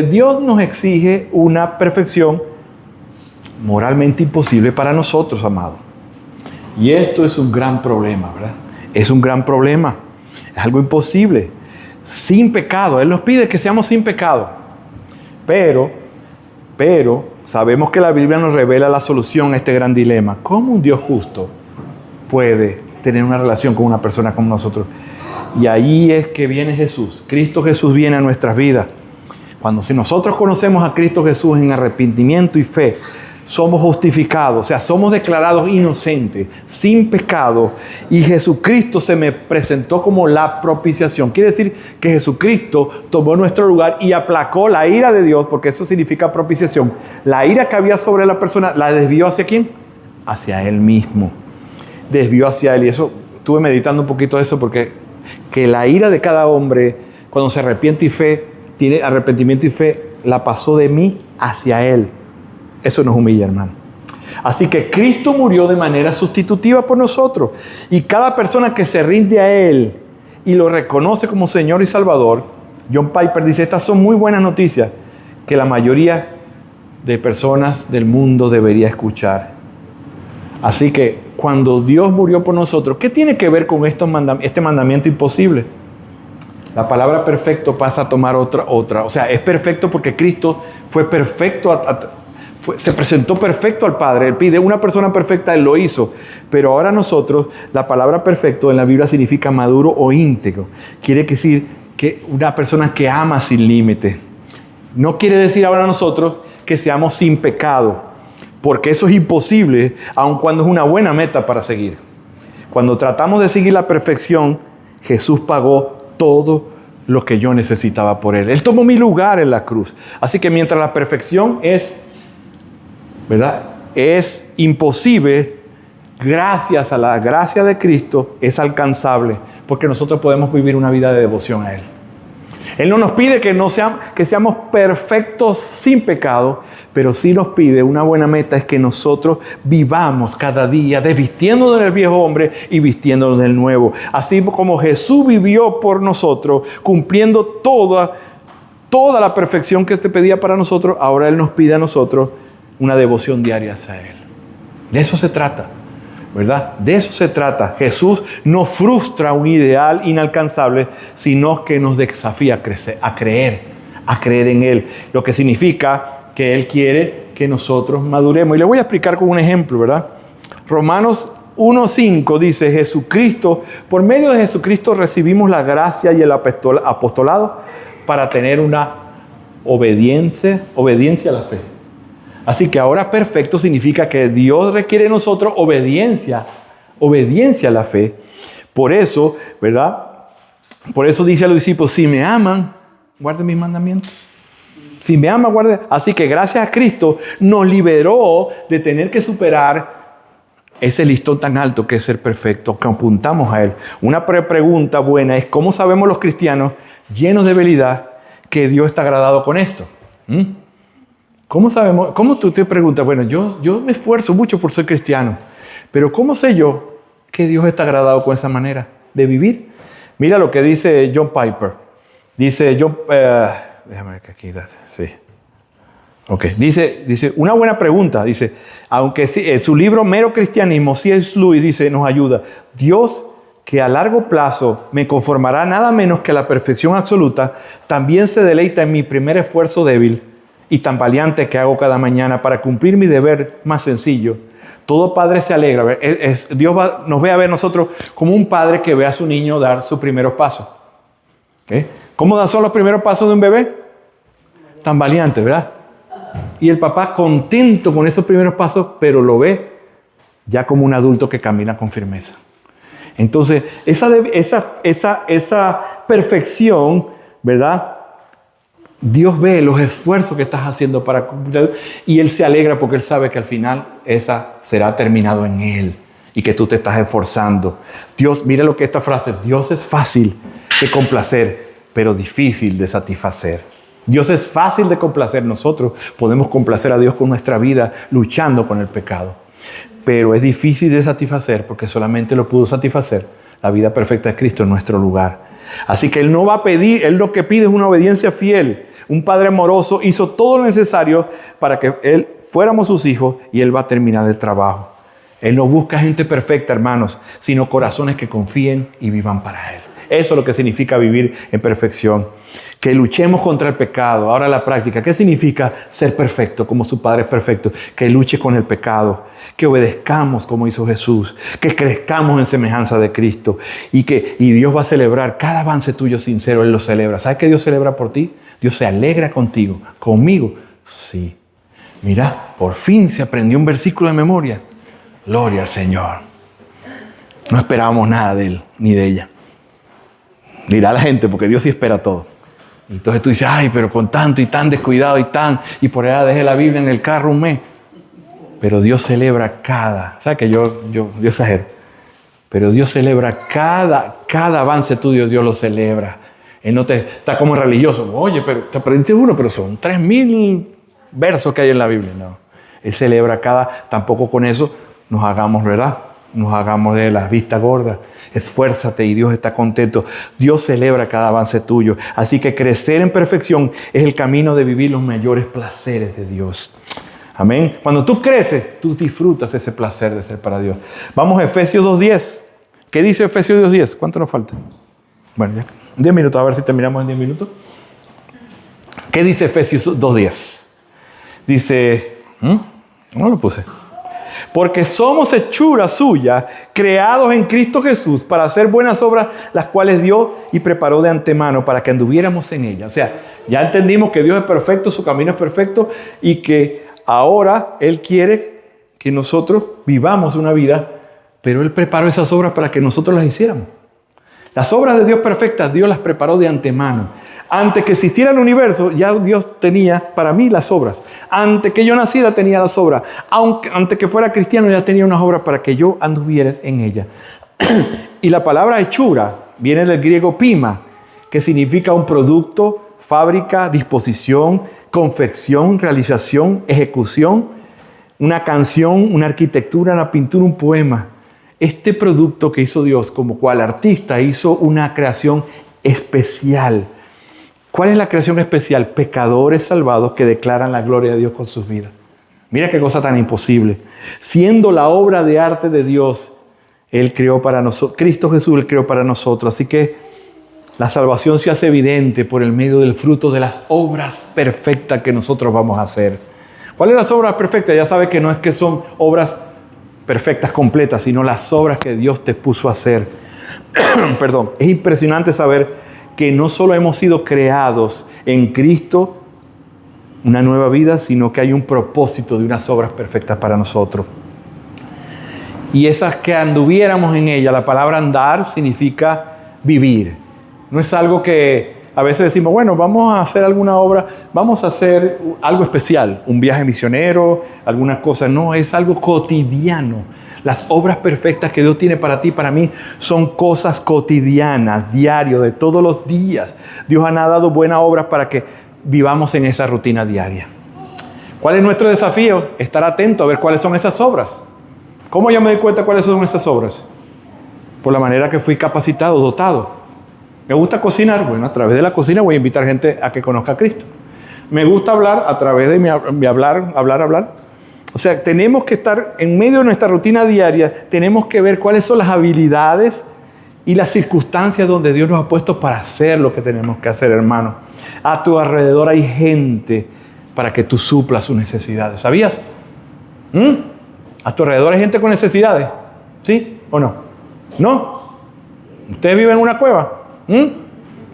Dios nos exige una perfección moralmente imposible para nosotros, amados. Y esto es un gran problema, ¿verdad? Es un gran problema. Es algo imposible. Sin pecado. Él nos pide que seamos sin pecado. Pero sabemos que la Biblia nos revela la solución a este gran dilema. ¿Cómo un Dios justo puede tener una relación con una persona como nosotros? Y ahí es que viene Jesús. Cristo Jesús viene a nuestras vidas. Si nosotros conocemos a Cristo Jesús en arrepentimiento y fe, somos justificados, o sea, somos declarados inocentes, sin pecado, y Jesucristo se me presentó como la propiciación. Quiere decir que Jesucristo tomó nuestro lugar y aplacó la ira de Dios, porque eso significa propiciación. La ira que había sobre la persona, ¿la desvió hacia quién? Hacia Él mismo. Desvió hacia Él. Y eso, estuve meditando un poquito de eso, porque que la ira de cada hombre, cuando se arrepiente y tiene arrepentimiento y fe, la pasó de mí hacia Él. Eso nos humilla, hermano. Así que Cristo murió de manera sustitutiva por nosotros. Y cada persona que se rinde a Él y lo reconoce como Señor y Salvador, John Piper dice, estas son muy buenas noticias que la mayoría de personas del mundo debería escuchar. Así que cuando Dios murió por nosotros, ¿qué tiene que ver con este mandamiento imposible? La palabra perfecto pasa a tomar otra. O sea, es perfecto porque Cristo fue perfecto, se presentó perfecto al Padre. Él pide una persona perfecta, Él lo hizo. Pero ahora nosotros, la palabra perfecto en la Biblia significa maduro o íntegro. Quiere decir que una persona que ama sin límite. No quiere decir ahora nosotros que seamos sin pecado, porque eso es imposible, aun cuando es una buena meta para seguir. Cuando tratamos de seguir la perfección, Jesús pagó todo lo que yo necesitaba por Él. Él tomó mi lugar en la cruz. Así que mientras la perfección es imposible, gracias a la gracia de Cristo es alcanzable, porque nosotros podemos vivir una vida de devoción a Él. Él no nos pide que seamos perfectos sin pecado, pero sí nos pide una buena meta, es que nosotros vivamos cada día desvistiéndonos del viejo hombre y vistiéndonos del nuevo. Así como Jesús vivió por nosotros, cumpliendo toda la perfección que te pedía para nosotros, ahora Él nos pide a nosotros una devoción diaria hacia Él. De eso se trata. ¿verdad? De eso se trata. Jesús no frustra un ideal inalcanzable, sino que nos desafía a creer en Él. Lo que significa que Él quiere que nosotros maduremos. Y le voy a explicar con un ejemplo, ¿verdad? Romanos 1:5 dice, Jesucristo, por medio de Jesucristo recibimos la gracia y el apostolado para tener una obediencia a la fe. Así que ahora perfecto significa que Dios requiere de nosotros obediencia a la fe. Por eso, ¿verdad? Por eso dice a los discípulos, si me aman, guarden mis mandamientos. Si me aman, guarden. Así que gracias a Cristo nos liberó de tener que superar ese listón tan alto que es ser perfecto, que apuntamos a Él. Una pregunta buena es, ¿cómo sabemos los cristianos llenos de debilidad que Dios está agradado con esto? ¿Cómo sabemos? ¿Cómo tú te preguntas? Bueno, yo me esfuerzo mucho por ser cristiano, pero ¿cómo sé yo que Dios está agradado con esa manera de vivir? Mira lo que dice John Piper. Dice John... déjame ver que aquí... Sí. Ok. Dice, una buena pregunta. Dice, aunque en su libro Mero Cristianismo, C.S. Lewis dice, nos ayuda. Dios, que a largo plazo me conformará nada menos que a la perfección absoluta, también se deleita en mi primer esfuerzo débil y tan valiente que hago cada mañana para cumplir mi deber más sencillo. Todo padre se alegra. Dios nos ve a ver nosotros como un padre que ve a su niño dar sus primeros pasos. ¿Cómo son los primeros pasos de un bebé? Tan valiente, ¿verdad? Y el papá contento con esos primeros pasos, pero lo ve ya como un adulto que camina con firmeza. Entonces, esa perfección, ¿verdad? Dios ve los esfuerzos que estás haciendo para cumplir y Él se alegra porque Él sabe que al final esa será terminado en Él y que tú te estás esforzando. Dios, mira lo que esta frase, Dios es fácil de complacer, pero difícil de satisfacer. Dios es fácil de complacer. Nosotros podemos complacer a Dios con nuestra vida luchando con el pecado. Pero es difícil de satisfacer porque solamente lo pudo satisfacer la vida perfecta de Cristo en nuestro lugar. Así que Él no va a pedir, Él lo que pide es una obediencia fiel. Un Padre amoroso hizo todo lo necesario para que Él fuéramos sus hijos y Él va a terminar el trabajo. Él no busca gente perfecta, hermanos, sino corazones que confíen y vivan para Él. Eso es lo que significa vivir en perfección. Que luchemos contra el pecado. Ahora la práctica. ¿Qué significa ser perfecto como su Padre es perfecto? Que luche con el pecado. Que obedezcamos como hizo Jesús. Que crezcamos en semejanza de Cristo. Y Dios va a celebrar cada avance tuyo sincero. Él lo celebra. ¿Sabes qué Dios celebra por ti? Dios se alegra contigo. ¿Conmigo? Sí. Mira, por fin se aprendió un versículo de memoria. Gloria al Señor. No esperábamos nada de Él ni de ella. Dirá la gente, porque Dios sí espera todo. Entonces tú dices, ay, pero con tanto y tan descuidado y por allá dejé la Biblia en el carro un mes. Pero Dios celebra ¿sabes que yo exagero? Pero Dios celebra cada avance tuyo, Dios lo celebra. Él no está como religioso. Oye, pero te aprendiste uno, pero son 3,000 versos que hay en la Biblia. No, Él celebra tampoco con eso nos hagamos, ¿verdad? Nos hagamos de la vista gorda. Esfuérzate y Dios está contento. Dios celebra cada avance tuyo. Así que crecer en perfección es el camino de vivir los mayores placeres de Dios. Amén. Cuando tú creces, tú disfrutas ese placer de ser para Dios. Vamos a Efesios 2:10. ¿Qué dice Efesios 2:10? ¿Cuánto nos falta? Bueno, ya 10 minutos, a ver si terminamos en 10 minutos. ¿Qué dice Efesios 2:10? Dice, ¿cómo lo puse? Porque somos hechura suya, creados en Cristo Jesús para hacer buenas obras, las cuales Dios y preparó de antemano para que anduviéramos en ellas. O sea, ya entendimos que Dios es perfecto, su camino es perfecto y que ahora Él quiere que nosotros vivamos una vida, pero Él preparó esas obras para que nosotros las hiciéramos. Las obras de Dios perfectas, Dios las preparó de antemano. Antes que existiera el universo, ya Dios tenía para mí las obras. Antes que yo naciera, tenía las obras. Antes que fuera cristiano, ya tenía unas obras para que yo anduviera en ellas. Y la palabra hechura viene del griego pima, que significa un producto, fábrica, disposición, confección, realización, ejecución, una canción, una arquitectura, una pintura, un poema. Este producto que hizo Dios, como cual artista, hizo una creación especial. ¿Cuál es la creación especial? Pecadores salvados que declaran la gloria de Dios con sus vidas. Mira qué cosa tan imposible. Siendo la obra de arte de Dios, Él creó para nosotros, Cristo Jesús Él creó para nosotros. Así que la salvación se hace evidente por el medio del fruto de las obras perfectas que nosotros vamos a hacer. ¿Cuáles son las obras perfectas? Ya sabes que no es que son obras perfectas completas, sino las obras que Dios te puso a hacer. Perdón, es impresionante saber que no solo hemos sido creados en Cristo, una nueva vida, sino que hay un propósito de unas obras perfectas para nosotros. Y esas que anduviéramos en ella, la palabra andar significa vivir. No es algo que a veces decimos, bueno, vamos a hacer alguna obra, vamos a hacer algo especial, un viaje misionero, alguna cosa. No, es algo cotidiano. Las obras perfectas que Dios tiene para ti y para mí son cosas cotidianas, diario, de todos los días. Dios nos ha dado buenas obras para que vivamos en esa rutina diaria. ¿Cuál es nuestro desafío? Estar atento a ver cuáles son esas obras. ¿Cómo yo me doy cuenta cuáles son esas obras? Por la manera que fui capacitado, dotado. ¿Me gusta cocinar? Bueno, a través de la cocina voy a invitar gente a que conozca a Cristo. ¿Me gusta hablar? A través de mi hablar. O sea, tenemos que estar en medio de nuestra rutina diaria, tenemos que ver cuáles son las habilidades y las circunstancias donde Dios nos ha puesto para hacer lo que tenemos que hacer, hermano. A tu alrededor hay gente para que tú suplas sus necesidades. ¿Sabías? A tu alrededor hay gente con necesidades. ¿Sí o no? ¿No? ¿Ustedes viven en una cueva?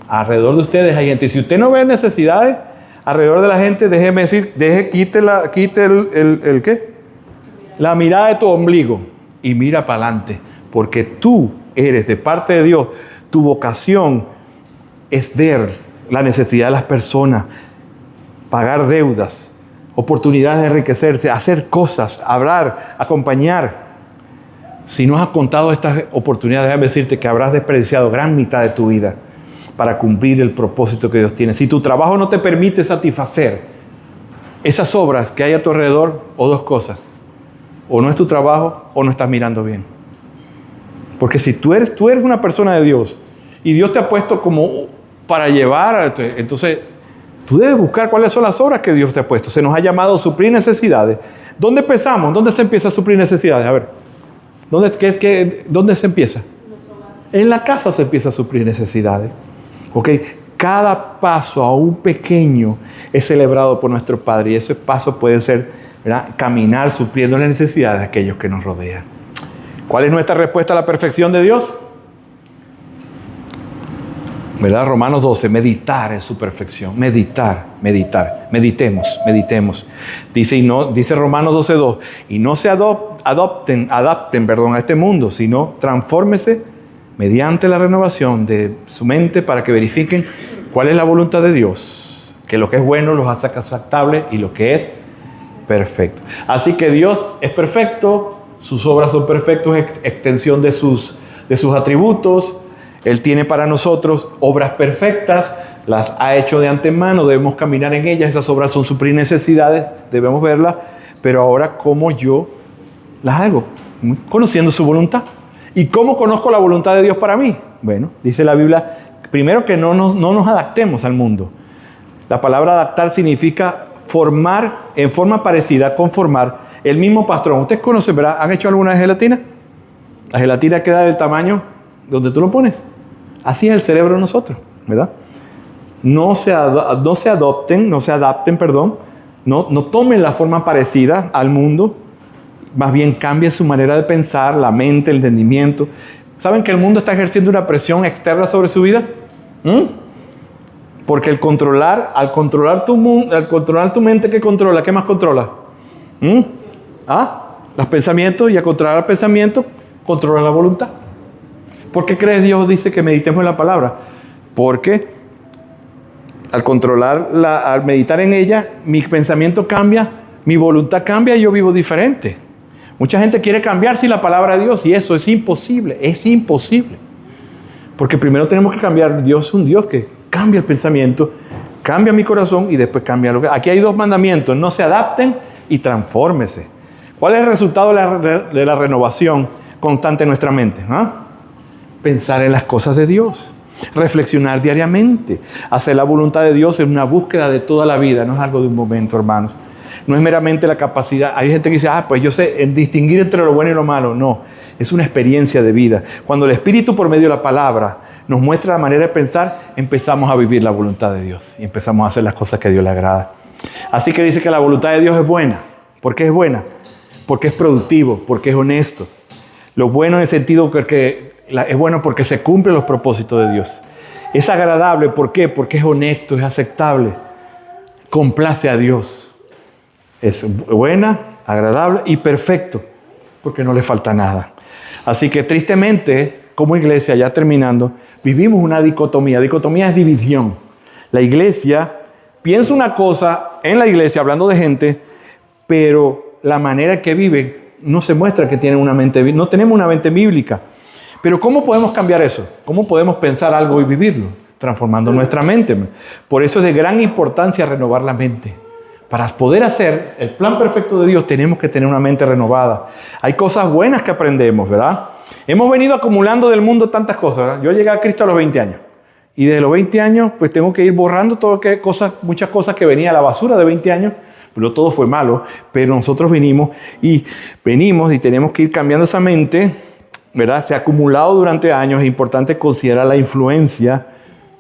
Alrededor de ustedes hay gente. Y si usted no ve necesidades alrededor de la gente, déjeme decir, quite ¿qué? La mirada de tu ombligo y mira para adelante. Porque tú eres de parte de Dios. Tu vocación es ver la necesidad de las personas, pagar deudas, oportunidades de enriquecerse, hacer cosas, hablar, acompañar. Si no has contado estas oportunidades, déjame decirte que habrás desperdiciado gran mitad de tu vida para cumplir el propósito que Dios tiene. Si tu trabajo no te permite satisfacer esas obras que hay a tu alrededor, o dos cosas: o no es tu trabajo o no estás mirando bien. Porque si tú eres una persona de Dios y Dios te ha puesto como para llevar, entonces tú debes buscar cuáles son las obras que Dios te ha puesto. Se nos ha llamado a suplir necesidades. ¿Dónde empezamos? ¿Dónde se empieza a suplir necesidades? A ver, ¿dónde se empieza? En la casa se empieza a suplir necesidades. ¿Ok? Cada paso, aún pequeño, es celebrado por nuestro Padre. Y ese paso puede ser, ¿verdad?, caminar supliendo las necesidades de aquellos que nos rodean. ¿Cuál es nuestra respuesta a la perfección de Dios? ¿Verdad? Romanos 12, meditar en su perfección. Meditar. Meditemos. Dice Romanos 12:2, y no se adapten a este mundo, sino transfórmese mediante la renovación de su mente para que verifiquen cuál es la voluntad de Dios, que lo que es bueno los hace aceptable y lo que es perfecto. Así que Dios es perfecto, sus obras son perfectas, extensión de sus atributos. Él tiene para nosotros obras perfectas, las ha hecho de antemano, debemos caminar en ellas. Esas obras son suplir necesidades, debemos verlas, pero ahora, ¿cómo yo las hago? Conociendo su voluntad. ¿Y cómo conozco la voluntad de Dios para mí? Bueno, dice la Biblia, primero que no nos adaptemos al mundo. La palabra adaptar significa formar en forma parecida, conformar el mismo patrón. Ustedes conocen, ¿verdad? ¿Han hecho alguna vez gelatina? La gelatina queda del tamaño donde tú lo pones. Así es el cerebro de nosotros, ¿verdad? No se adapten, no tomen la forma parecida al mundo, más bien cambien su manera de pensar, la mente, el entendimiento. ¿Saben que el mundo está ejerciendo una presión externa sobre su vida? Porque al controlar tu mente, ¿qué más controla? Los pensamientos, y al controlar el pensamiento, controla la voluntad. ¿Por qué crees Dios dice que meditemos en la palabra? Porque al meditar en ella, mi pensamiento cambia, mi voluntad cambia y yo vivo diferente. Mucha gente quiere cambiar sin la palabra de Dios y eso es imposible, Porque primero tenemos que cambiar. Dios es un Dios que cambia el pensamiento, cambia mi corazón y después cambia lo que... Aquí hay dos mandamientos: no se adapten y transfórmese. ¿Cuál es el resultado de la renovación constante en nuestra mente? Pensar en las cosas de Dios, reflexionar diariamente, hacer la voluntad de Dios es una búsqueda de toda la vida, no es algo de un momento, hermanos. No es meramente la capacidad. Hay gente que dice, pues yo sé distinguir entre lo bueno y lo malo. No, es una experiencia de vida. Cuando el Espíritu por medio de la palabra nos muestra la manera de pensar, empezamos a vivir la voluntad de Dios y empezamos a hacer las cosas que a Dios le agrada. Así que dice que la voluntad de Dios es buena. ¿Por qué es buena? Porque es productivo, porque es honesto. Lo bueno en el sentido que es bueno porque se cumplen los propósitos de Dios. Es agradable, ¿por qué? Porque es honesto, es aceptable. Complace a Dios. Es buena, agradable y perfecto, porque no le falta nada. Así que tristemente, como iglesia, ya terminando, vivimos una dicotomía. Dicotomía es división. La iglesia piensa una cosa en la iglesia, hablando de gente, pero la manera en que viven no se muestra que tienen una mente, no tenemos una mente bíblica. Pero ¿cómo podemos cambiar eso? ¿Cómo podemos pensar algo y vivirlo? Transformando nuestra mente. Por eso es de gran importancia renovar la mente. Para poder hacer el plan perfecto de Dios tenemos que tener una mente renovada. Hay cosas buenas que aprendemos, ¿verdad? Hemos venido acumulando del mundo tantas cosas, ¿verdad? Yo llegué a Cristo a los 20 años. Y desde los 20 años pues tengo que ir borrando muchas cosas que venía a la basura de 20 años. Pero todo fue malo. Pero nosotros venimos y tenemos que ir cambiando esa mente, ¿verdad? Se ha acumulado durante años. Es importante considerar la influencia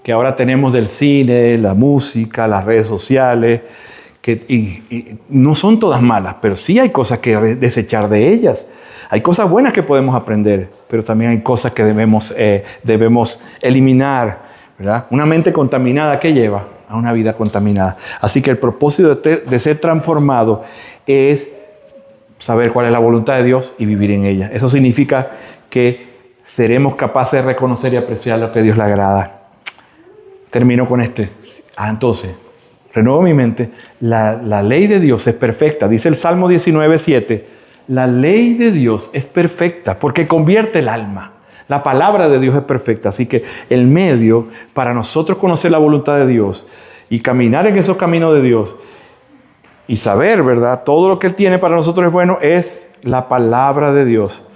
que ahora tenemos del cine, la música, las redes sociales, y no son todas malas, pero sí hay cosas que desechar de ellas. Hay cosas buenas que podemos aprender, pero también hay cosas que debemos eliminar, ¿verdad? Una mente contaminada, ¿qué lleva? A una vida contaminada. Así que el propósito de ser transformado es saber cuál es la voluntad de Dios y vivir en ella. Eso significa que seremos capaces de reconocer y apreciar lo que a Dios le agrada. Termino con este. Entonces, renuevo mi mente. La ley de Dios es perfecta. Dice el Salmo 19:7. La ley de Dios es perfecta porque convierte el alma. La palabra de Dios es perfecta. Así que el medio para nosotros conocer la voluntad de Dios y caminar en esos caminos de Dios y saber, ¿verdad? Todo lo que Él tiene para nosotros es bueno, es la palabra de Dios.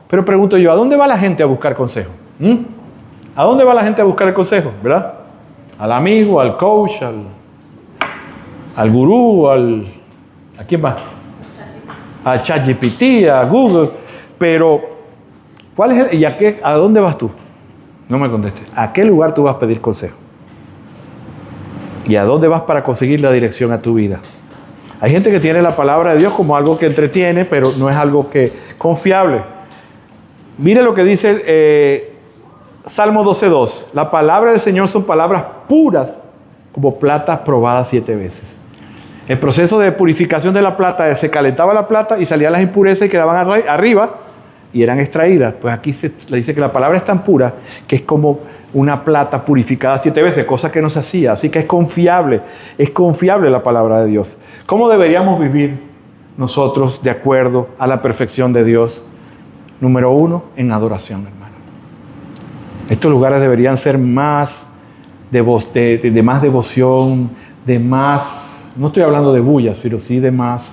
Pero pregunto yo, ¿a dónde va la gente a buscar consejo? ¿A dónde va la gente a buscar el consejo? ¿Verdad? Al amigo, al coach, al gurú, ¿a quién va? A ChatGPT, a Google. Pero, ¿cuál es ¿a dónde vas tú? No me contestes. ¿A qué lugar tú vas a pedir consejo? ¿Y a dónde vas para conseguir la dirección a tu vida? Hay gente que tiene la palabra de Dios como algo que entretiene, pero no es algo que confiable. Mire lo que dice Salmo 12:2. La palabra del Señor son palabras puras como plata probada 7 veces. El proceso de purificación de la plata, se calentaba la plata y salían las impurezas y quedaban arriba y eran extraídas. Pues aquí le dice que la palabra es tan pura que es como una plata purificada 7 veces, cosa que no se hacía. Así que es confiable la palabra de Dios. ¿Cómo deberíamos vivir nosotros de acuerdo a la perfección de Dios? Número 1, en adoración, hermano. Estos lugares deberían ser más de más devoción, de más, no estoy hablando de bullas, pero sí de más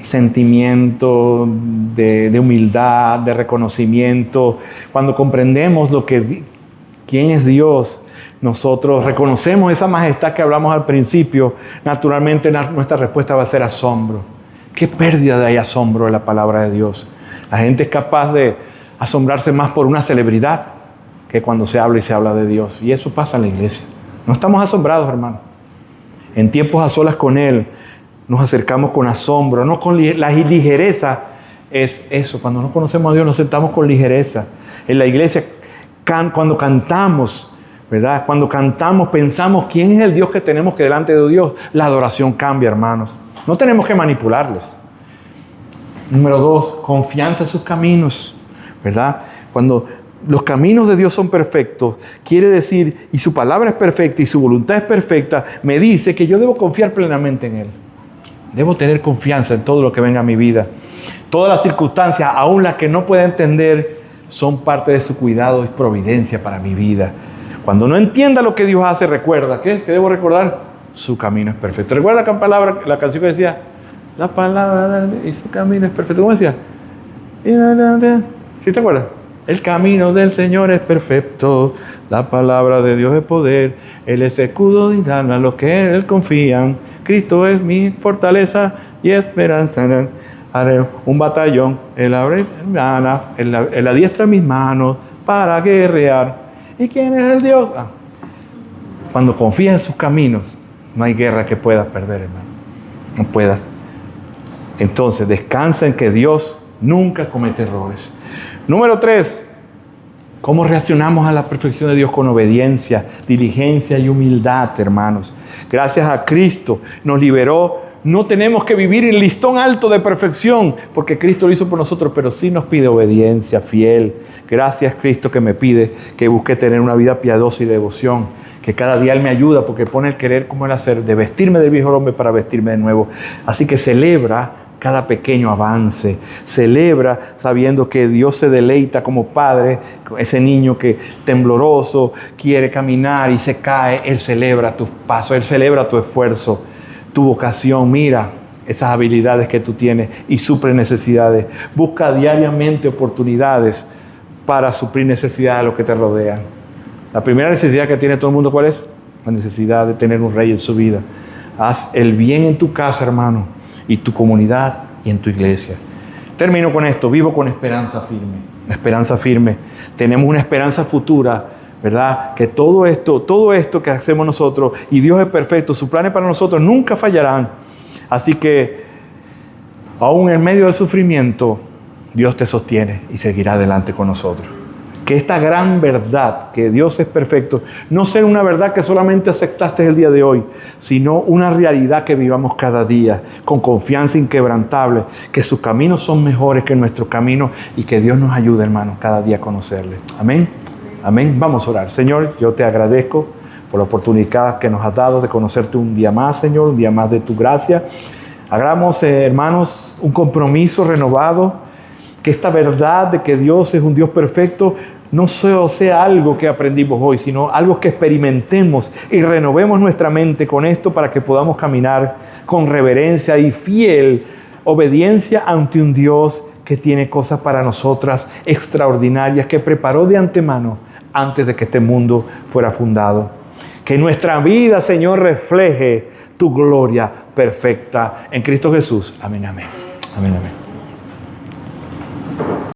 sentimiento, de humildad, de reconocimiento. Cuando comprendemos quién es Dios, nosotros reconocemos esa majestad que hablamos al principio, naturalmente nuestra respuesta va a ser asombro. Qué pérdida de asombro de la palabra de Dios. La gente es capaz de asombrarse más por una celebridad que cuando se habla y se habla de Dios. Y eso pasa en la iglesia. No estamos asombrados, hermano. En tiempos a solas con Él, nos acercamos con asombro, no con la ligereza. Es eso, cuando no conocemos a Dios nos sentamos con ligereza. En la iglesia, cuando cantamos, ¿verdad? Cuando cantamos, pensamos quién es el Dios que tenemos que delante de Dios. La adoración cambia, hermanos. No tenemos que manipularles. Número 2, confianza en sus caminos, ¿verdad? Cuando los caminos de Dios son perfectos, quiere decir, y su palabra es perfecta y su voluntad es perfecta, me dice que yo debo confiar plenamente en Él. Debo tener confianza en todo lo que venga a mi vida. Todas las circunstancias, aun las que no pueda entender, son parte de su cuidado y providencia para mi vida. Cuando no entienda lo que Dios hace, recuerda, ¿qué debo recordar? Su camino es perfecto. ¿Recuerda la canción que decía? La palabra y su camino es perfecto. ¿Cómo decía? ¿Sí te acuerdas? El camino del Señor es perfecto, la palabra de Dios es poder, Él es escudo y a los que en Él confían. Cristo es mi fortaleza y esperanza. Haré un batallón, Él adiestra mis manos para guerrear. ¿Y quién es el Dios? Cuando confías en sus caminos, no hay guerra que puedas perder, hermano. No puedas. Entonces, descansa en que Dios nunca comete errores. Número 3, ¿cómo reaccionamos a la perfección de Dios? Con obediencia, diligencia y humildad, hermanos. Gracias a Cristo nos liberó. No tenemos que vivir en listón alto de perfección, porque Cristo lo hizo por nosotros, pero sí nos pide obediencia fiel. Gracias, Cristo, que me pide que busque tener una vida piadosa y de devoción, que cada día Él me ayuda, porque pone el querer como el hacer, de vestirme del viejo hombre para vestirme de nuevo. Así que celebra cada pequeño avance, celebra sabiendo que Dios se deleita como padre, ese niño que tembloroso quiere caminar y se cae, Él celebra tus pasos, Él celebra tu esfuerzo, tu vocación. Mira esas habilidades que tú tienes y suple necesidades. Busca diariamente oportunidades para suplir necesidades de los que te rodean. La primera necesidad que tiene todo el mundo, ¿cuál es? La necesidad de tener un rey en su vida. Haz el bien en tu casa, hermano, y tu comunidad y en tu iglesia. Termino con esto. Vivo con esperanza firme. Esperanza firme. Tenemos una esperanza futura, ¿verdad? Que todo esto que hacemos nosotros, y Dios es perfecto, sus planes para nosotros nunca fallarán. Así que, aún en medio del sufrimiento, Dios te sostiene y seguirá adelante con nosotros. Que esta gran verdad, que Dios es perfecto, no sea una verdad que solamente aceptaste el día de hoy, sino una realidad que vivamos cada día, con confianza inquebrantable, que sus caminos son mejores que nuestros caminos y que Dios nos ayude, hermanos, cada día a conocerle. Amén. Amén. Vamos a orar. Señor, yo te agradezco por la oportunidad que nos has dado de conocerte un día más, Señor, un día más de tu gracia. Hagamos, hermanos, un compromiso renovado, que esta verdad de que Dios es un Dios perfecto no solo sea algo que aprendimos hoy, sino algo que experimentemos y renovemos nuestra mente con esto para que podamos caminar con reverencia y fiel obediencia ante un Dios que tiene cosas para nosotras extraordinarias, que preparó de antemano antes de que este mundo fuera fundado. Que nuestra vida, Señor, refleje tu gloria perfecta en Cristo Jesús. Amén, amén. Amén, amén.